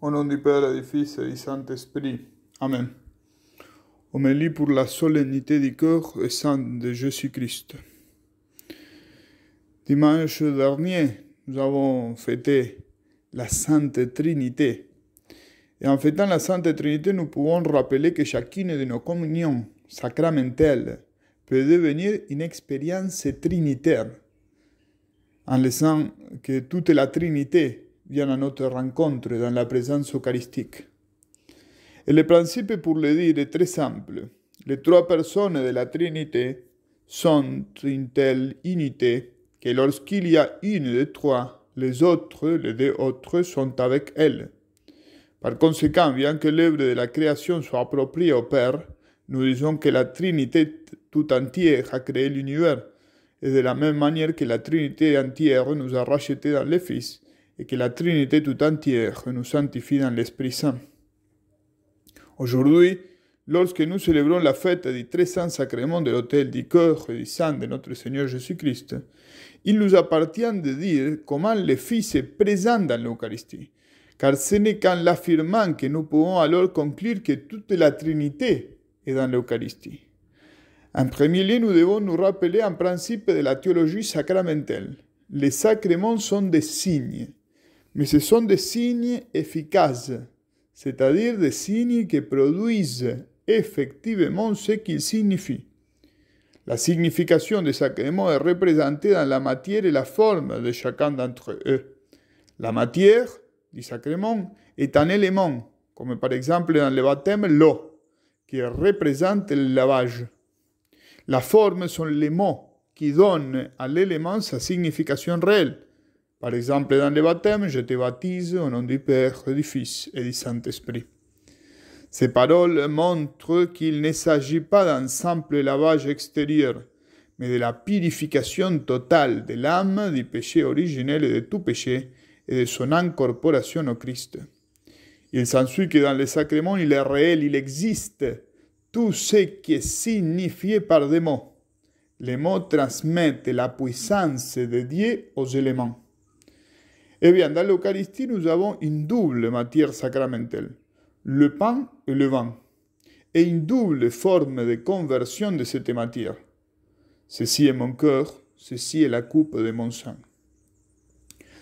Au nom du Père et du Fils et du Saint-Esprit. Amen. Homélie pour la solennité du corps et sang de Jésus-Christ. Dimanche dernier, nous avons fêté la Sainte Trinité. Et en fêtant la Sainte Trinité, nous pouvons rappeler que chacune de nos communions sacramentelles peut devenir une expérience trinitaire, en laissant que toute la Trinité vienne à notre rencontre dans la présence eucharistique. Et le principe, pour le dire, est très simple. Les trois personnes de la Trinité sont une telle unité que lorsqu'il y a une des trois, les deux autres sont avec elle. Par conséquent, bien que l'œuvre de la création soit appropriée au Père, nous disons que la Trinité tout entière a créé l'univers, et de la même manière que la Trinité entière nous a rachetés dans le Fils, et que la Trinité tout entière nous sanctifie dans l'Esprit Saint. Aujourd'hui, lorsque nous célébrons la fête du très saint sacrement de l'autel du corps et du sang de notre Seigneur Jésus-Christ, il nous appartient de dire comment le Fils est présent dans l'Eucharistie, car ce n'est qu'en l'affirmant que nous pouvons alors conclure que toute la Trinité est dans l'Eucharistie. En premier lieu, nous devons nous rappeler un principe de la théologie sacramentelle. Les sacrements sont des signes, mais ce sont des signes efficaces, c'est-à-dire des signes qui produisent effectivement ce qu'ils signifient. La signification des sacrements est représentée dans la matière et la forme de chacun d'entre eux. La matière du sacrement est un élément, comme par exemple dans le baptême, l'eau, qui représente le lavage. La forme sont les mots qui donnent à l'élément sa signification réelle. Par exemple, dans le baptême, je te baptise au nom du Père, du Fils et du Saint-Esprit. Ces paroles montrent qu'il ne s'agit pas d'un simple lavage extérieur, mais de la purification totale de l'âme du péché originel et de tout péché, et de son incorporation au Christ. Il s'ensuit que dans les sacrements, il est réel, il existe tout ce qui est signifié par des mots. Les mots transmettent la puissance de Dieu aux éléments. Eh bien, dans l'Eucharistie, nous avons une double matière sacramentelle, le pain et le vin, et une double forme de conversion de cette matière. Ceci est mon cœur, ceci est la coupe de mon sang.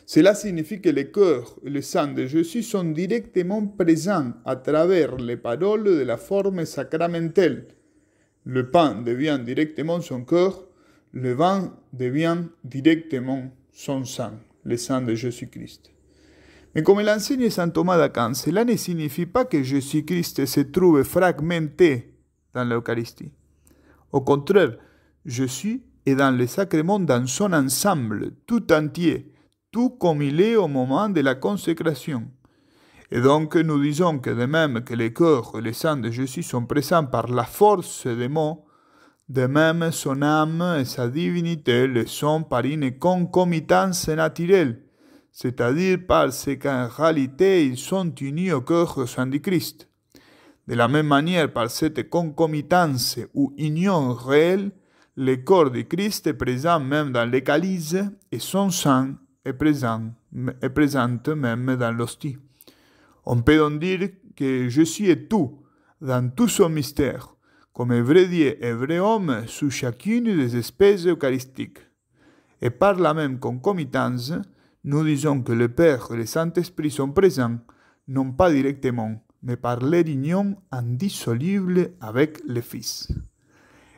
Cela signifie que le cœur et le sang de Jésus sont directement présents à travers les paroles de la forme sacramentelle. Le pain devient directement son cœur, le vin devient directement son sang, le sang de Jésus-Christ. Mais comme l'enseigne saint Thomas d'Aquin, cela ne signifie pas que Jésus-Christ se trouve fragmenté dans l'Eucharistie. Au contraire, Jésus est dans le sacrement dans son ensemble, tout entier, tout comme il est au moment de la consécration. Et donc nous disons que de même que le corps et le sang de Jésus sont présents par la force des mots, de même son âme et sa divinité le sont par une concomitance naturelle, c'est-à-dire parce qu'en réalité ils sont unis au corps et au sang du Christ. De la même manière, par cette concomitance ou union réelle, le corps du Christ est présent même dans les calices et son sang est présent même dans l'hostie. On peut donc dire que Jésus est tout, dans tout son mystère, comme vrai Dieu et vrai homme sous chacune des espèces eucharistiques. Et par la même concomitance, nous disons que le Père et le Saint-Esprit sont présents, non pas directement, mais par leur union indissoluble avec le Fils.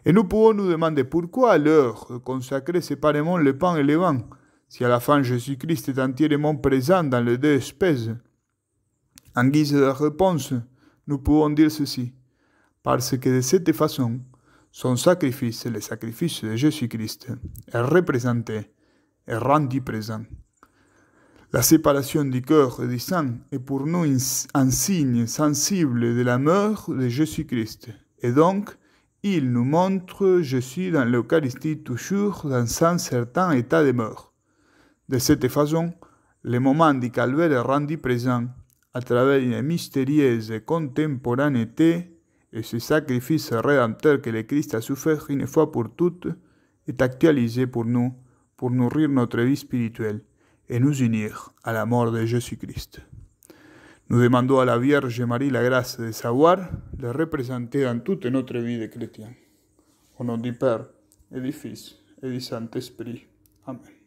Et nous pouvons nous demander pourquoi alors consacrer séparément le pain et le vin, si à la fin Jésus-Christ est entièrement présent dans les deux espèces. En guise de réponse, nous pouvons dire ceci, parce que de cette façon, son sacrifice, le sacrifice de Jésus-Christ, est représenté et rendu présent. La séparation du corps et du sang est pour nous un signe sensible de la mort de Jésus-Christ, et donc, il nous montre Jésus dans l'Eucharistie toujours dans un certain état de mort. De cette façon, le moment du calvaire est rendu présent à travers une mystérieuse contemporanéité et ce sacrifice rédempteur que le Christ a souffert une fois pour toutes est actualisé pour nous, pour nourrir notre vie spirituelle et nous unir à la mort de Jésus-Christ. nous demandons à la Vierge Marie la grâce de savoir le représenter dans toute notre vie de chrétien. Au nom du Père, et du Fils, et du Saint-Esprit. Amen.